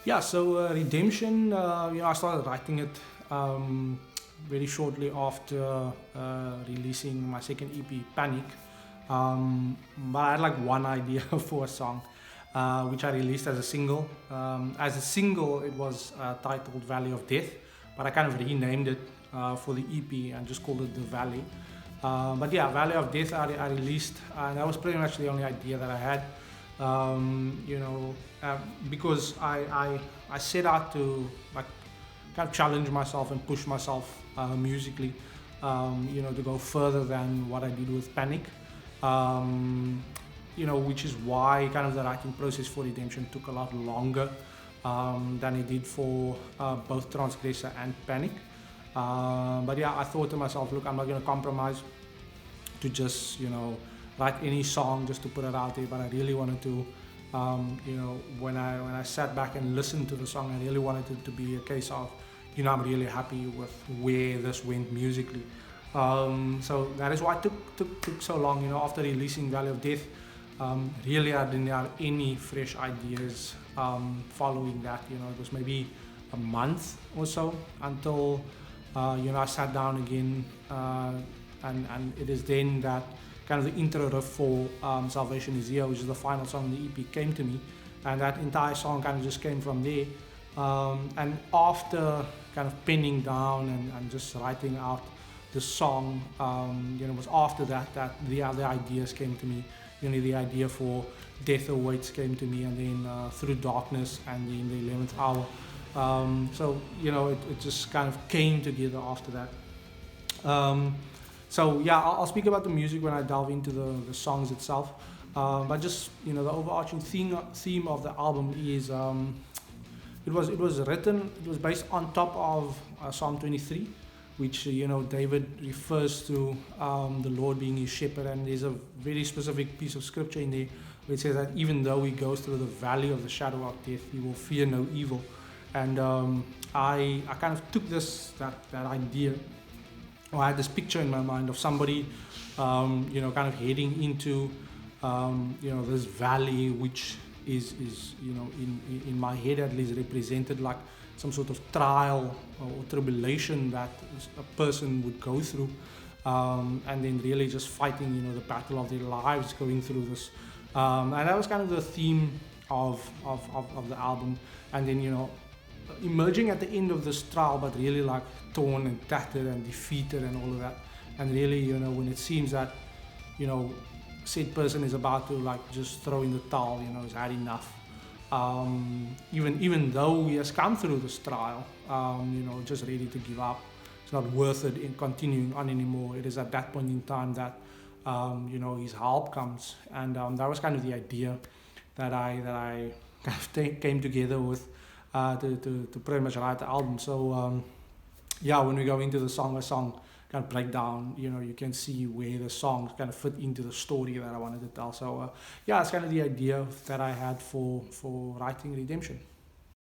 Yeah, so Redemption, I started writing it very shortly after releasing my second EP, Panic. But I had like one idea for a song, which I released as a single. As a single, it was titled Valley of Death, but I kind of renamed it for the EP and just called it The Valley. But yeah, Valley of Death I released, and that was pretty much the only idea that I had. Um, you know, because I set out to like kind of challenge myself and push myself musically, to go further than what I did with Panic. Um, which is why kind of the writing process for Redemption took a lot longer than it did for both Transgressor and Panic. But yeah, I thought to myself, look, I'm not going to compromise to just write any song just to put it out there. But I really wanted to, when I sat back and listened to the song, I really wanted it to be a case of, I'm really happy with where this went musically. So that is why it took so long. After releasing Valley of Death, really I didn't have any fresh ideas following that. It was maybe a month or so until I sat down again, and it is then that kind of the intro riff for Salvation Is Here, which is the final song in the EP, came to me, and that entire song kind of just came from there. And after kind of penning down and just writing out the song, it was after that the other ideas came to me. The idea for Death Awaits came to me, and then Through Darkness, and then The 11th Hour. So it just kind of came together after that. So yeah, I'll speak about the music when I delve into the songs itself. But just the overarching theme of the album is it was written. It was based on top of Psalm 23, which David refers to the Lord being his shepherd, and there's a very specific piece of scripture in there where it says that even though he goes through the valley of the shadow of death, he will fear no evil. And I kind of took that idea, or I had this picture in my mind of somebody kind of heading into this valley, which is in my head at least represented like some sort of trial or tribulation that a person would go through, and then really just fighting the battle of their lives going through this, and that was kind of the theme of the album. And then emerging at the end of this trial, but really like torn and tattered and defeated and all of that. And really when it seems that said person is about to like just throw in the towel, he's had enough, even though he has come through this trial, just ready to give up. It's not worth it in continuing on anymore. It is at that point in time that his help comes. And that was kind of the idea that I kind of came together with to pretty much write the album. So when we go into the song kind of breakdown, you can see where the songs kind of fit into the story that I wanted to tell. So it's kind of the idea that I had for writing Redemption.